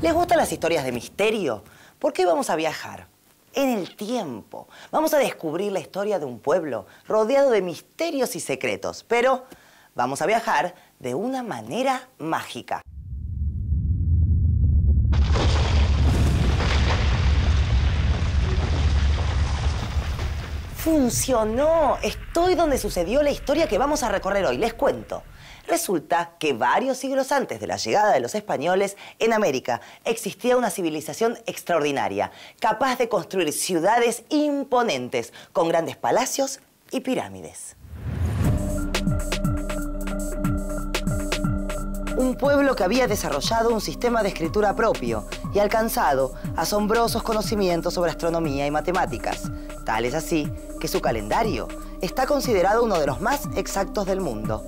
¿Les gustan las historias de misterio? ¿Por qué vamos a viajar? En el tiempo. Vamos a descubrir la historia de un pueblo rodeado de misterios y secretos, pero vamos a viajar de una manera mágica. ¡Funcionó! Estoy donde sucedió la historia que vamos a recorrer hoy. Les cuento. Resulta que varios siglos antes de la llegada de los españoles, en América existía una civilización extraordinaria, capaz de construir ciudades imponentes, con grandes palacios y pirámides. Un pueblo que había desarrollado un sistema de escritura propio y alcanzado asombrosos conocimientos sobre astronomía y matemáticas. Tal es así que su calendario está considerado uno de los más exactos del mundo.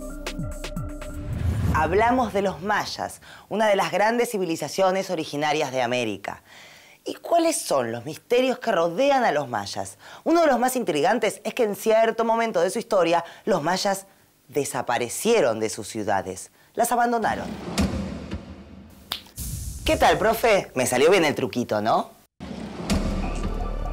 Hablamos de los mayas, una de las grandes civilizaciones originarias de América. ¿Y cuáles son los misterios que rodean a los mayas? Uno de los más intrigantes es que en cierto momento de su historia, los mayas desaparecieron de sus ciudades. Las abandonaron. ¿Qué tal, profe? Me salió bien el truquito, ¿no?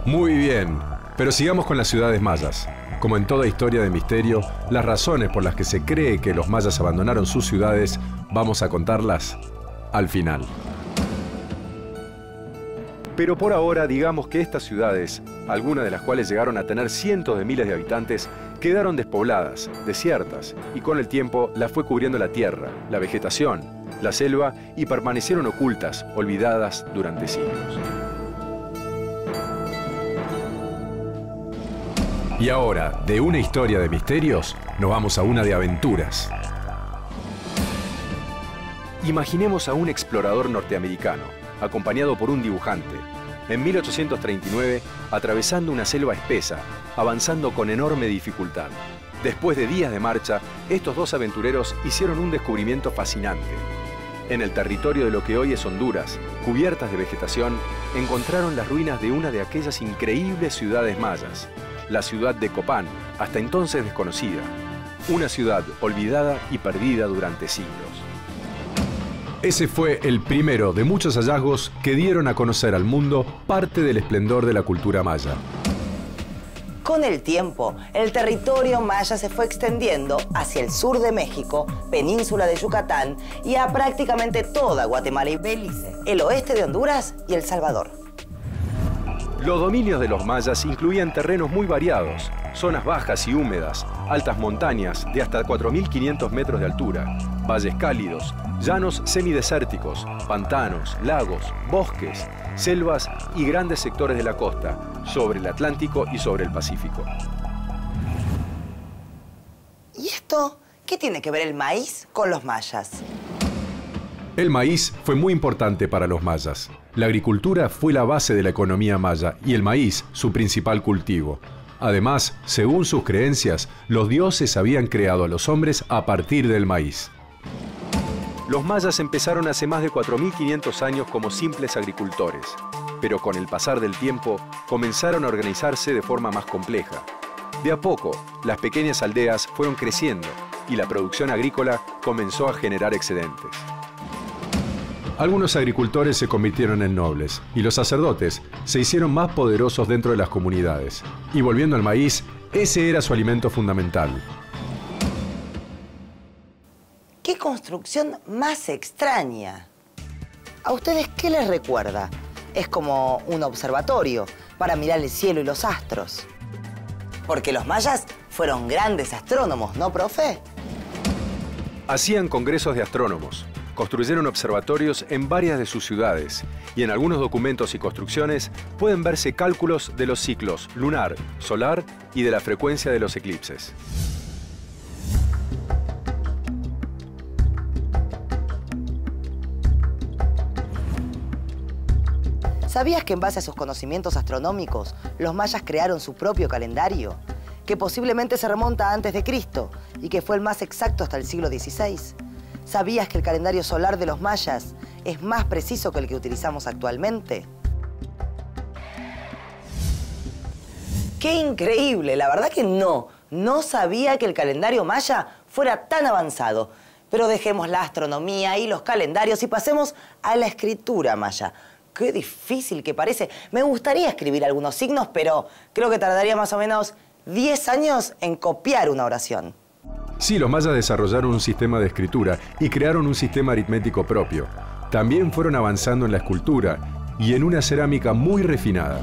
Muy bien, pero sigamos con las ciudades mayas. Como en toda historia de misterio, las razones por las que se cree que los mayas abandonaron sus ciudades, vamos a contarlas al final. Pero por ahora, digamos que estas ciudades, algunas de las cuales llegaron a tener cientos de miles de habitantes, quedaron despobladas, desiertas, y con el tiempo las fue cubriendo la tierra, la vegetación, la selva, y permanecieron ocultas, olvidadas durante siglos. Y ahora, de una historia de misterios, nos vamos a una de aventuras. Imaginemos a un explorador norteamericano, acompañado por un dibujante, en 1839, atravesando una selva espesa, avanzando con enorme dificultad. Después de días de marcha, estos dos aventureros hicieron un descubrimiento fascinante. En el territorio de lo que hoy es Honduras, cubiertas de vegetación, encontraron las ruinas de una de aquellas increíbles ciudades mayas, la ciudad de Copán, hasta entonces desconocida. Una ciudad olvidada y perdida durante siglos. Ese fue el primero de muchos hallazgos que dieron a conocer al mundo parte del esplendor de la cultura maya. Con el tiempo, el territorio maya se fue extendiendo hacia el sur de México, península de Yucatán y a prácticamente toda Guatemala y Belice, el oeste de Honduras y El Salvador. Los dominios de los mayas incluían terrenos muy variados, zonas bajas y húmedas, altas montañas de hasta 4.500 metros de altura, valles cálidos, llanos semidesérticos, pantanos, lagos, bosques, selvas y grandes sectores de la costa, sobre el Atlántico y sobre el Pacífico. ¿Y esto qué tiene que ver el maíz con los mayas? El maíz fue muy importante para los mayas. La agricultura fue la base de la economía maya y el maíz su principal cultivo. Además, según sus creencias, los dioses habían creado a los hombres a partir del maíz. Los mayas empezaron hace más de 4.500 años como simples agricultores, pero con el pasar del tiempo comenzaron a organizarse de forma más compleja. De a poco, las pequeñas aldeas fueron creciendo y la producción agrícola comenzó a generar excedentes. Algunos agricultores se convirtieron en nobles y los sacerdotes se hicieron más poderosos dentro de las comunidades. Y volviendo al maíz, ese era su alimento fundamental. ¡Qué construcción más extraña! ¿A ustedes qué les recuerda? Es como un observatorio para mirar el cielo y los astros. Porque los mayas fueron grandes astrónomos, ¿no, profe? Hacían congresos de astrónomos. Construyeron observatorios en varias de sus ciudades y en algunos documentos y construcciones pueden verse cálculos de los ciclos lunar, solar y de la frecuencia de los eclipses. ¿Sabías que en base a sus conocimientos astronómicos, los mayas crearon su propio calendario? Que posiblemente se remonta a antes de Cristo y que fue el más exacto hasta el siglo XVI. ¿Sabías que el calendario solar de los mayas es más preciso que el que utilizamos actualmente? ¡Qué increíble! La verdad que no sabía que el calendario maya fuera tan avanzado. Pero dejemos la astronomía y los calendarios y pasemos a la escritura maya. Qué difícil que parece. Me gustaría escribir algunos signos, pero creo que tardaría más o menos 10 años en copiar una oración. Sí, los mayas desarrollaron un sistema de escritura y crearon un sistema aritmético propio. También fueron avanzando en la escultura y en una cerámica muy refinada.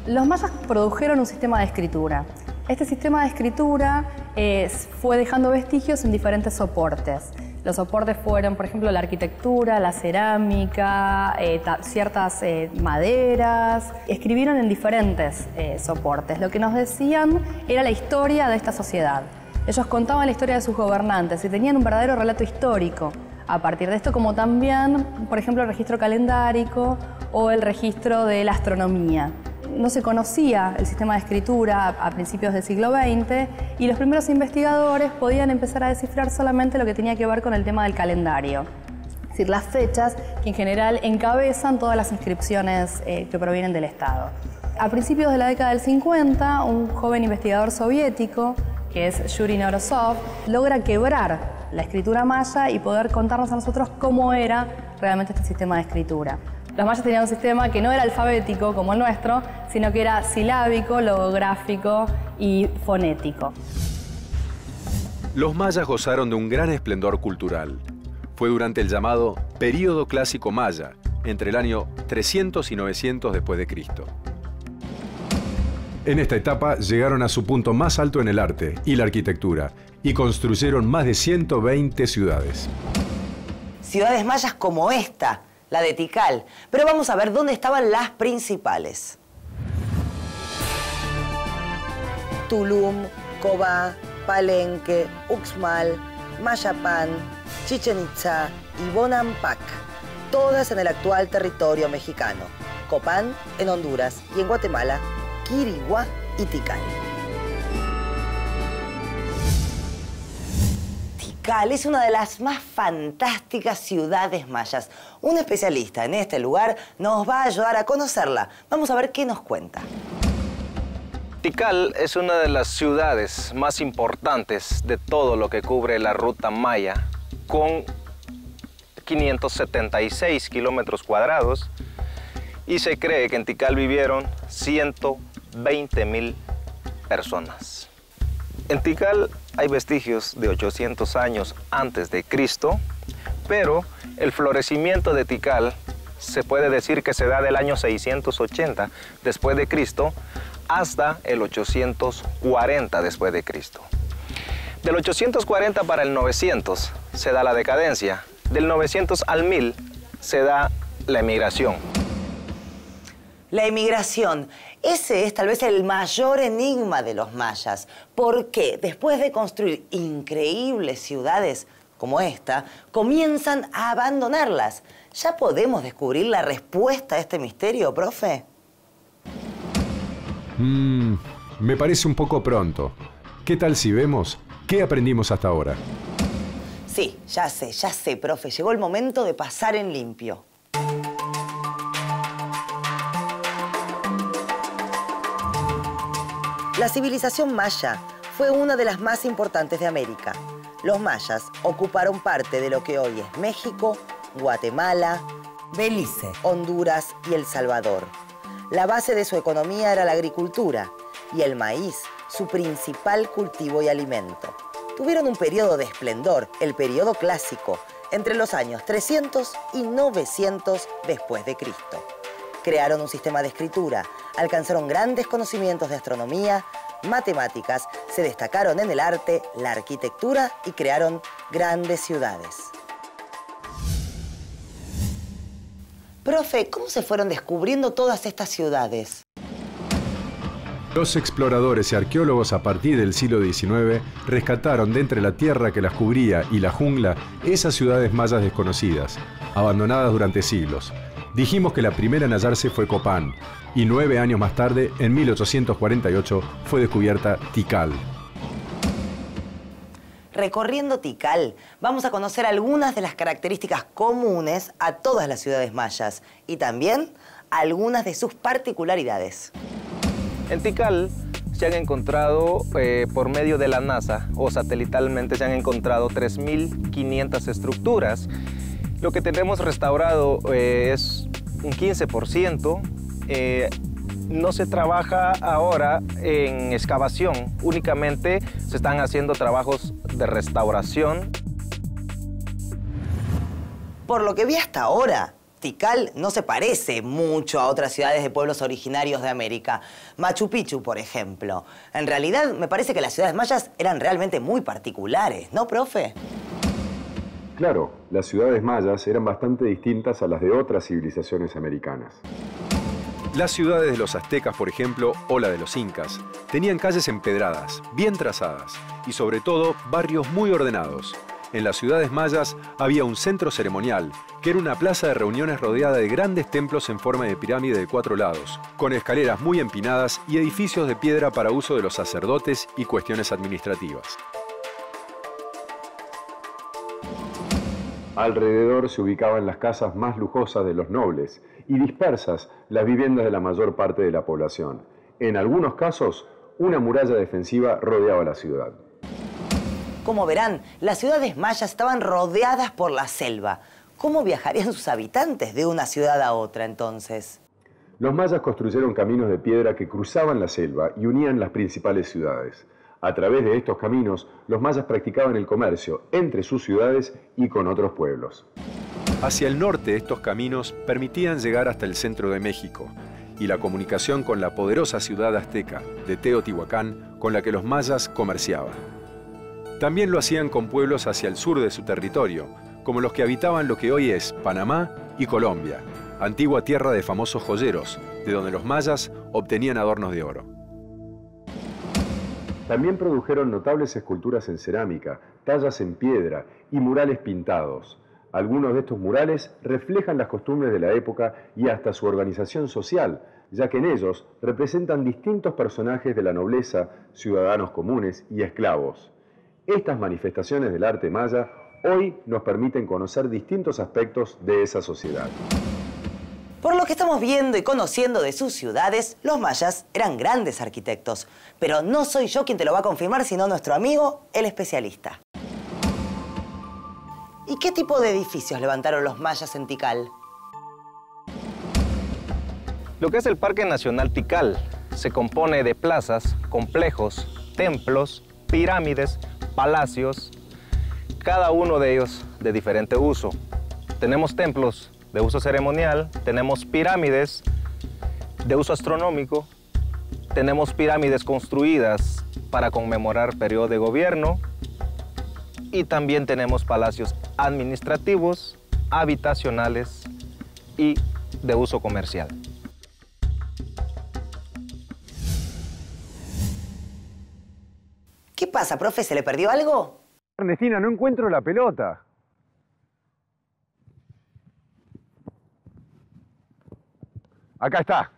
Los mayas produjeron un sistema de escritura. Este sistema de escritura fue dejando vestigios en diferentes soportes. Los soportes fueron, por ejemplo, la arquitectura, la cerámica, ciertas maderas. Escribieron en diferentes soportes. Lo que nos decían era la historia de esta sociedad. Ellos contaban la historia de sus gobernantes y tenían un verdadero relato histórico. A partir de esto, como también, por ejemplo, el registro calendárico o el registro de la astronomía. No se conocía el sistema de escritura a principios del siglo XX y los primeros investigadores podían empezar a descifrar solamente lo que tenía que ver con el tema del calendario. Es decir, las fechas que en general encabezan todas las inscripciones que provienen del Estado. A principios de la década del 50, un joven investigador soviético, que es Yuri Norosov, logra quebrar la escritura maya y poder contarnos a nosotros cómo era realmente este sistema de escritura. Los mayas tenían un sistema que no era alfabético como el nuestro, sino que era silábico, logográfico y fonético. Los mayas gozaron de un gran esplendor cultural. Fue durante el llamado Período Clásico Maya, entre el año 300 y 900 después de Cristo. En esta etapa llegaron a su punto más alto en el arte y la arquitectura y construyeron más de 120 ciudades. Ciudades mayas como esta, la de Tikal. Pero vamos a ver dónde estaban las principales. Tulum, Cobá, Palenque, Uxmal, Mayapán, Chichén Itzá y Bonampak. Todas en el actual territorio mexicano. Copán en Honduras y en Guatemala, Quiriguá y Tikal. Tikal es una de las más fantásticas ciudades mayas. Un especialista en este lugar nos va a ayudar a conocerla. Vamos a ver qué nos cuenta. Tikal es una de las ciudades más importantes de todo lo que cubre la ruta maya, con 576 kilómetros cuadrados, y se cree que en Tikal vivieron 120,000 personas. En Tikal hay vestigios de 800 años antes de Cristo, pero el florecimiento de Tikal se puede decir que se da del año 680 después de Cristo hasta el 840 después de Cristo. Del 840 para el 900 se da la decadencia, del 900 al 1000 se da la emigración. La emigración, ese es tal vez el mayor enigma de los mayas. ¿Por qué después de construir increíbles ciudades como esta, comienzan a abandonarlas? ¿Ya podemos descubrir la respuesta a este misterio, profe? Me parece un poco pronto. ¿Qué tal si vemos qué aprendimos hasta ahora? Sí, ya sé, profe. Llegó el momento de pasar en limpio. La civilización maya fue una de las más importantes de América. Los mayas ocuparon parte de lo que hoy es México, Guatemala, Belice, Honduras y El Salvador. La base de su economía era la agricultura y el maíz, su principal cultivo y alimento. Tuvieron un periodo de esplendor, el periodo clásico, entre los años 300 y 900 después de Cristo. Crearon un sistema de escritura, alcanzaron grandes conocimientos de astronomía, matemáticas, se destacaron en el arte, la arquitectura y crearon grandes ciudades. Profe, ¿cómo se fueron descubriendo todas estas ciudades? Los exploradores y arqueólogos a partir del siglo XIX rescataron de entre la tierra que las cubría y la jungla esas ciudades mayas desconocidas, abandonadas durante siglos. Dijimos que la primera en hallarse fue Copán, y 9 años más tarde, en 1848, fue descubierta Tikal. Recorriendo Tikal, vamos a conocer algunas de las características comunes a todas las ciudades mayas y también algunas de sus particularidades. En Tikal se han encontrado por medio de la NASA o satelitalmente se han encontrado 3.500 estructuras. Lo que tenemos restaurado es un 15%. No se trabaja ahora en excavación, únicamente se están haciendo trabajos de restauración. Por lo que vi hasta ahora, Tikal no se parece mucho a otras ciudades de pueblos originarios de América. Machu Picchu, por ejemplo. En realidad, me parece que las ciudades mayas eran realmente muy particulares, ¿no, profe? Claro, las ciudades mayas eran bastante distintas a las de otras civilizaciones americanas. Las ciudades de los aztecas, por ejemplo, o la de los incas, tenían calles empedradas, bien trazadas, y sobre todo, barrios muy ordenados. En las ciudades mayas había un centro ceremonial, que era una plaza de reuniones rodeada de grandes templos en forma de pirámide de 4 lados, con escaleras muy empinadas y edificios de piedra para uso de los sacerdotes y cuestiones administrativas. Alrededor se ubicaban las casas más lujosas de los nobles y dispersas las viviendas de la mayor parte de la población. En algunos casos, una muralla defensiva rodeaba la ciudad. Como verán, las ciudades mayas estaban rodeadas por la selva. ¿Cómo viajarían sus habitantes de una ciudad a otra entonces? Los mayas construyeron caminos de piedra que cruzaban la selva y unían las principales ciudades. A través de estos caminos, los mayas practicaban el comercio entre sus ciudades y con otros pueblos. Hacia el norte, estos caminos permitían llegar hasta el centro de México y la comunicación con la poderosa ciudad azteca de Teotihuacán, con la que los mayas comerciaban. También lo hacían con pueblos hacia el sur de su territorio, como los que habitaban lo que hoy es Panamá y Colombia, antigua tierra de famosos joyeros, de donde los mayas obtenían adornos de oro. También produjeron notables esculturas en cerámica, tallas en piedra y murales pintados. Algunos de estos murales reflejan las costumbres de la época y hasta su organización social, ya que en ellos representan distintos personajes de la nobleza, ciudadanos comunes y esclavos. Estas manifestaciones del arte maya hoy nos permiten conocer distintos aspectos de esa sociedad. Por lo que estamos viendo y conociendo de sus ciudades, los mayas eran grandes arquitectos. Pero no soy yo quien te lo va a confirmar, sino nuestro amigo, el especialista. ¿Y qué tipo de edificios levantaron los mayas en Tikal? Lo que es el Parque Nacional Tikal se compone de plazas, complejos, templos, pirámides, palacios, cada uno de ellos de diferente uso. Tenemos templos de uso ceremonial, tenemos pirámides de uso astronómico, tenemos pirámides construidas para conmemorar periodo de gobierno y también tenemos palacios administrativos, habitacionales y de uso comercial. ¿Qué pasa, profe? ¿Se le perdió algo? Ernestina, no encuentro la pelota. Acá está.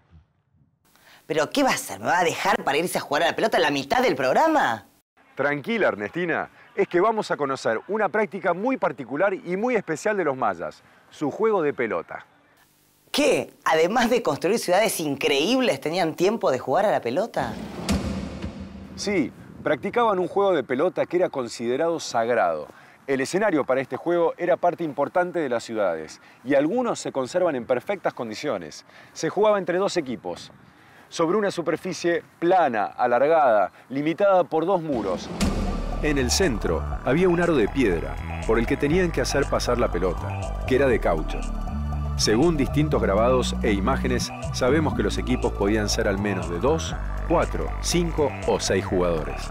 ¿Pero qué va a hacer? ¿Me va a dejar para irse a jugar a la pelota en la mitad del programa? Tranquila, Ernestina. Es que vamos a conocer una práctica muy particular y muy especial de los mayas, su juego de pelota. ¿Qué? Además de construir ciudades increíbles, ¿tenían tiempo de jugar a la pelota? Sí, practicaban un juego de pelota que era considerado sagrado. El escenario para este juego era parte importante de las ciudades y algunos se conservan en perfectas condiciones. Se jugaba entre 2 equipos, sobre una superficie plana, alargada, limitada por 2 muros. En el centro había un aro de piedra por el que tenían que hacer pasar la pelota, que era de caucho. Según distintos grabados e imágenes, sabemos que los equipos podían ser al menos de 2, 4, 5 o 6 jugadores.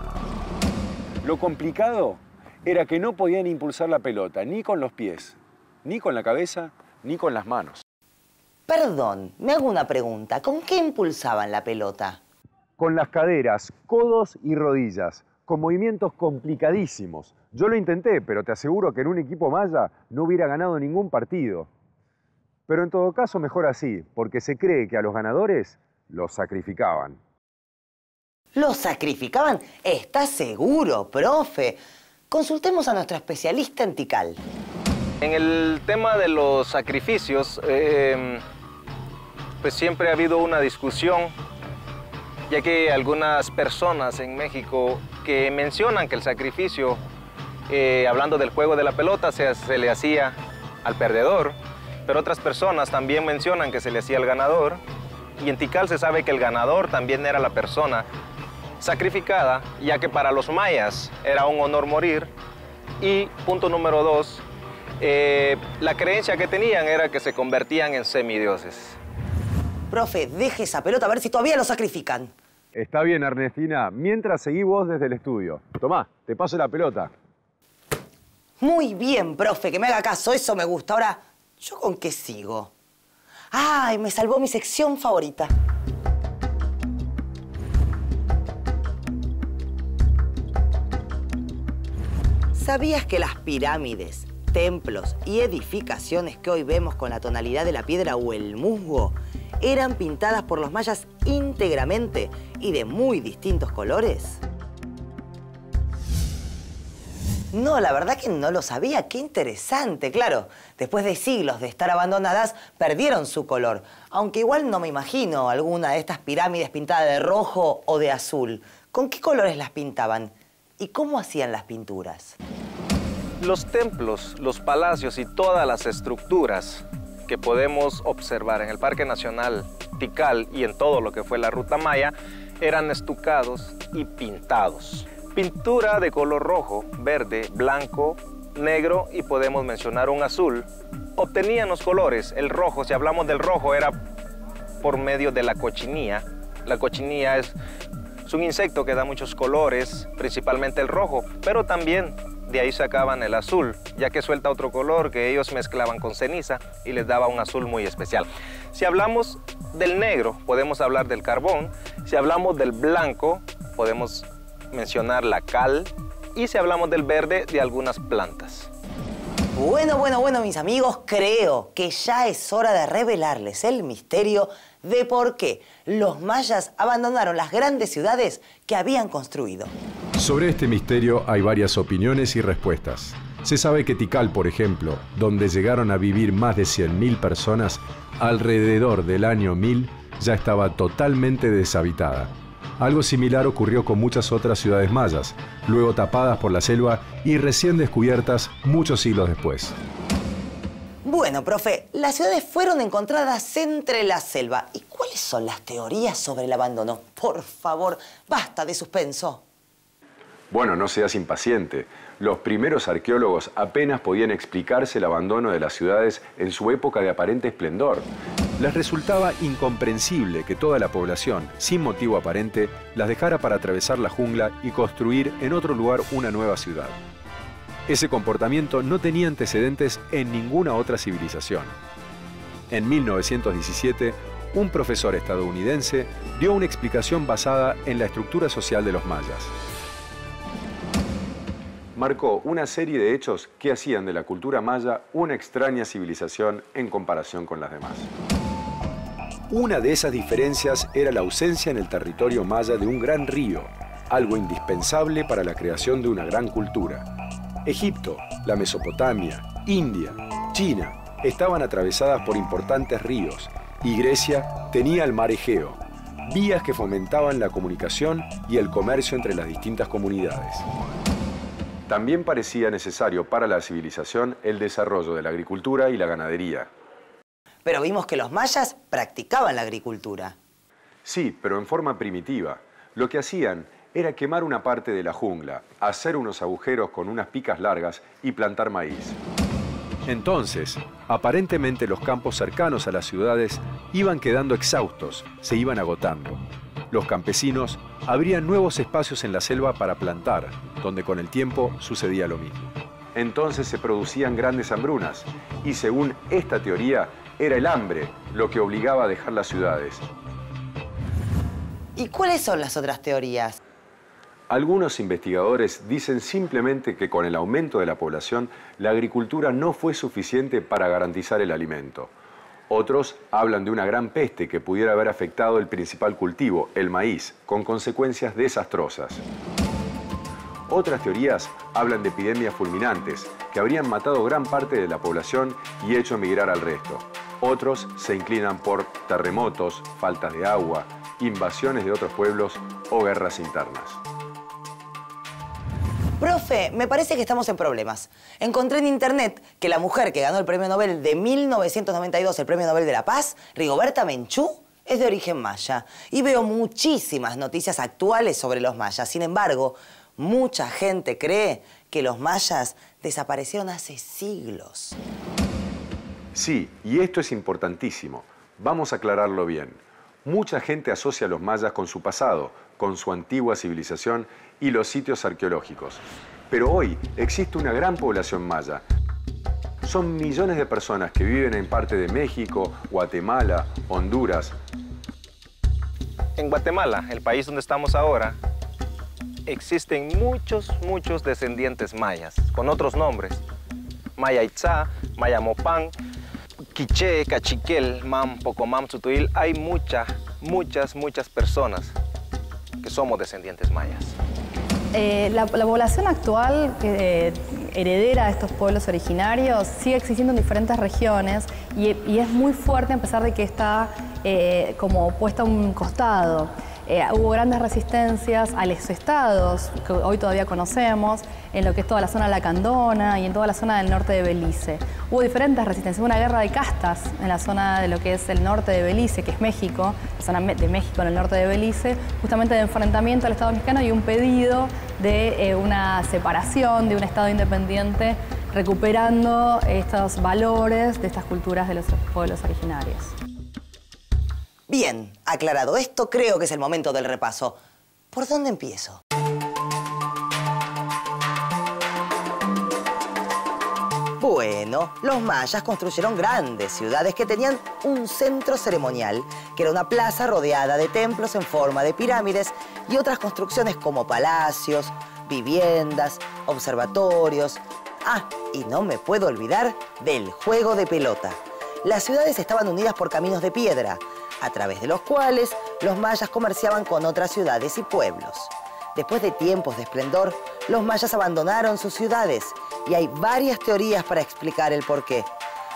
Lo complicado era que no podían impulsar la pelota ni con los pies, ni con la cabeza, ni con las manos. Perdón, me hago una pregunta. ¿Con qué impulsaban la pelota? Con las caderas, codos y rodillas, con movimientos complicadísimos. Yo lo intenté, pero te aseguro que en un equipo maya no hubiera ganado ningún partido. Pero en todo caso, mejor así, porque se cree que a los ganadores los sacrificaban. ¿Los sacrificaban? ¿Estás seguro, profe? Consultemos a nuestro especialista en Tikal. En el tema de los sacrificios, pues siempre ha habido una discusión ya que algunas personas en México que mencionan que el sacrificio, hablando del juego de la pelota, se le hacía al perdedor, pero otras personas también mencionan que se le hacía al ganador, y en Tikal se sabe que el ganador también era la persona sacrificada, ya que para los mayas era un honor morir. Y punto número 2, la creencia que tenían era que se convertían en semidioses. Profe, deje esa pelota a ver si todavía lo sacrifican. Está bien, Ernestina. Mientras seguí vos desde el estudio. Tomá, te paso la pelota. Muy bien, profe, que me haga caso, eso me gusta. Ahora, ¿yo con qué sigo? ¡Ay, me salvó mi sección favorita! ¿Sabías que las pirámides, templos y edificaciones que hoy vemos con la tonalidad de la piedra o el musgo eran pintadas por los mayas íntegramente y de muy distintos colores? No, la verdad que no lo sabía. ¡Qué interesante! Claro, después de siglos de estar abandonadas, perdieron su color. Aunque igual no me imagino alguna de estas pirámides pintada de rojo o de azul. ¿Con qué colores las pintaban? ¿Y cómo hacían las pinturas? Los templos, los palacios y todas las estructuras que podemos observar en el Parque Nacional Tikal y en todo lo que fue la Ruta Maya eran estucados y pintados. Pintura de color rojo, verde, blanco, negro y podemos mencionar un azul. Obtenían los colores. El rojo, si hablamos del rojo, era por medio de la cochinilla. La cochinilla es un insecto que da muchos colores, principalmente el rojo, pero también de ahí sacaban el azul, ya que suelta otro color que ellos mezclaban con ceniza y les daba un azul muy especial. Si hablamos del negro, podemos hablar del carbón. Si hablamos del blanco, podemos mencionar la cal. Y si hablamos del verde, de algunas plantas. Bueno, mis amigos, creo que ya es hora de revelarles el misterio de por qué los mayas abandonaron las grandes ciudades que habían construido. Sobre este misterio hay varias opiniones y respuestas. Se sabe que Tikal, por ejemplo, donde llegaron a vivir más de 100.000 personas, alrededor del año 1000 ya estaba totalmente deshabitada. Algo similar ocurrió con muchas otras ciudades mayas, luego tapadas por la selva y recién descubiertas muchos siglos después. Bueno, profe, las ciudades fueron encontradas entre la selva. ¿Y cuáles son las teorías sobre el abandono? Por favor, basta de suspenso. Bueno, no seas impaciente. Los primeros arqueólogos apenas podían explicarse el abandono de las ciudades en su época de aparente esplendor. Les resultaba incomprensible que toda la población, sin motivo aparente, las dejara para atravesar la jungla y construir en otro lugar una nueva ciudad. Ese comportamiento no tenía antecedentes en ninguna otra civilización. En 1917, un profesor estadounidense dio una explicación basada en la estructura social de los mayas. Marcó una serie de hechos que hacían de la cultura maya una extraña civilización en comparación con las demás. Una de esas diferencias era la ausencia en el territorio maya de un gran río, algo indispensable para la creación de una gran cultura. Egipto, la Mesopotamia, India, China estaban atravesadas por importantes ríos y Grecia tenía el mar Egeo, vías que fomentaban la comunicación y el comercio entre las distintas comunidades. También parecía necesario para la civilización el desarrollo de la agricultura y la ganadería. Pero vimos que los mayas practicaban la agricultura. Sí, pero en forma primitiva. Lo que hacían era quemar una parte de la jungla, hacer unos agujeros con unas picas largas y plantar maíz. Entonces, aparentemente los campos cercanos a las ciudades iban quedando exhaustos, se iban agotando. Los campesinos abrían nuevos espacios en la selva para plantar, donde con el tiempo sucedía lo mismo. Entonces se producían grandes hambrunas, y según esta teoría, era el hambre lo que obligaba a dejar las ciudades. ¿Y cuáles son las otras teorías? Algunos investigadores dicen simplemente que con el aumento de la población, la agricultura no fue suficiente para garantizar el alimento. Otros hablan de una gran peste que pudiera haber afectado el principal cultivo, el maíz, con consecuencias desastrosas. Otras teorías hablan de epidemias fulminantes que habrían matado gran parte de la población y hecho emigrar al resto. Otros se inclinan por terremotos, faltas de agua, invasiones de otros pueblos o guerras internas. Profe, me parece que estamos en problemas. Encontré en internet que la mujer que ganó el Premio Nobel de 1992, el Premio Nobel de la Paz, Rigoberta Menchú, es de origen maya. Y veo muchísimas noticias actuales sobre los mayas. Sin embargo, mucha gente cree que los mayas desaparecieron hace siglos. Sí, y esto es importantísimo. Vamos a aclararlo bien. Mucha gente asocia a los mayas con su pasado, con su antigua civilización y los sitios arqueológicos. Pero hoy existe una gran población maya. Son millones de personas que viven en parte de México, Guatemala, Honduras. En Guatemala, el país donde estamos ahora, existen muchos descendientes mayas, con otros nombres. Maya Itzá, Maya Mopán, Quiché, Cachiquel, Mam, Pocomam, Tutuil. Hay muchas personas que somos descendientes mayas. La población actual heredera de estos pueblos originarios sigue existiendo en diferentes regiones y es muy fuerte a pesar de que está como puesta a un costado. Hubo grandes resistencias a los estados, que hoy todavía conocemos, en lo que es toda la zona lacandona y en toda la zona del norte de Belice. Hubo diferentes resistencias, hubo una guerra de castas en la zona de lo que es el norte de Belice, que es México, la zona de México en el norte de Belice, justamente de enfrentamiento al Estado mexicano y un pedido de una separación, de un Estado independiente, recuperando estos valores de estas culturas de los pueblos originarios. Bien, aclarado esto, creo que es el momento del repaso. ¿Por dónde empiezo? Bueno, los mayas construyeron grandes ciudades que tenían un centro ceremonial, que era una plaza rodeada de templos en forma de pirámides y otras construcciones como palacios, viviendas, observatorios. Ah, y no me puedo olvidar del juego de pelota. Las ciudades estaban unidas por caminos de piedra, a través de los cuales los mayas comerciaban con otras ciudades y pueblos. Después de tiempos de esplendor, los mayas abandonaron sus ciudades y hay varias teorías para explicar el porqué.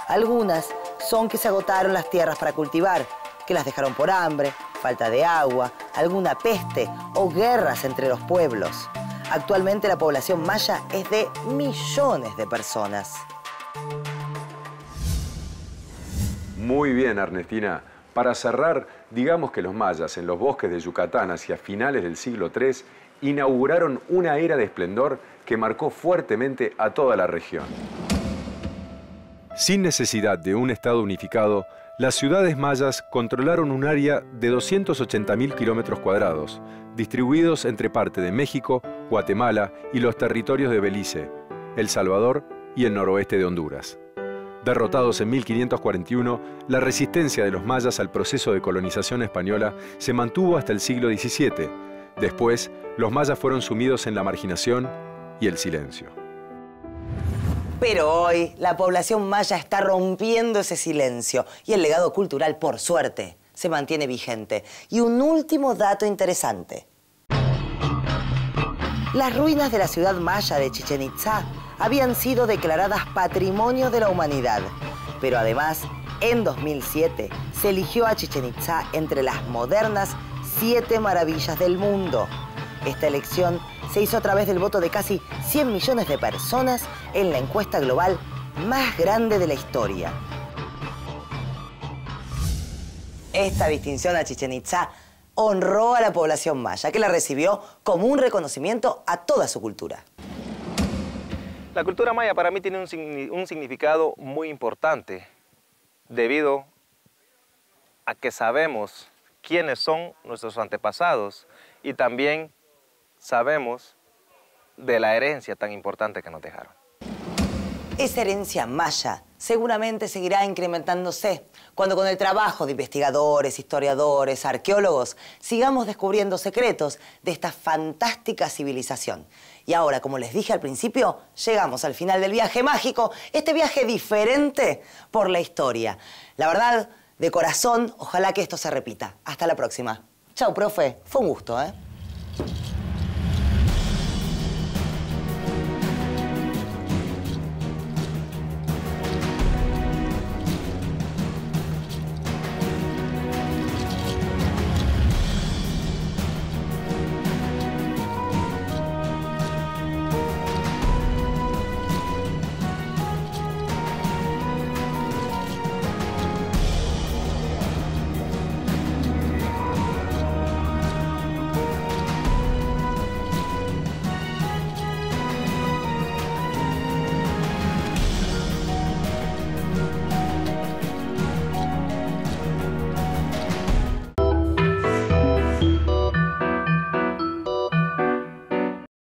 Algunas son que se agotaron las tierras para cultivar, que las dejaron por hambre, falta de agua, alguna peste o guerras entre los pueblos. Actualmente la población maya es de millones de personas. Muy bien, Ernestina. Para cerrar, digamos que los mayas en los bosques de Yucatán hacia finales del siglo III inauguraron una era de esplendor que marcó fuertemente a toda la región. Sin necesidad de un Estado unificado, las ciudades mayas controlaron un área de 280.000 kilómetros cuadrados, distribuidos entre parte de México, Guatemala y los territorios de Belice, El Salvador y el noroeste de Honduras. Derrotados en 1541, la resistencia de los mayas al proceso de colonización española se mantuvo hasta el siglo XVII. Después, los mayas fueron sumidos en la marginación y el silencio. Pero hoy, la población maya está rompiendo ese silencio y el legado cultural, por suerte, se mantiene vigente. Y un último dato interesante. Las ruinas de la ciudad maya de Chichén Itzá habían sido declaradas Patrimonio de la Humanidad. Pero además, en 2007, se eligió a Chichén Itzá entre las modernas 7 maravillas del mundo. Esta elección se hizo a través del voto de casi 100 millones de personas en la encuesta global más grande de la historia. Esta distinción a Chichén Itzá honró a la población maya, que la recibió como un reconocimiento a toda su cultura. La cultura maya para mí tiene un significado muy importante, debido a que sabemos quiénes son nuestros antepasados y también sabemos de la herencia tan importante que nos dejaron. Esa herencia maya seguramente seguirá incrementándose cuando con el trabajo de investigadores, historiadores, arqueólogos, sigamos descubriendo secretos de esta fantástica civilización. Y ahora, como les dije al principio, llegamos al final del viaje mágico, este viaje diferente por la historia. La verdad, de corazón, ojalá que esto se repita. Hasta la próxima. Chau, profe. Fue un gusto, ¿eh?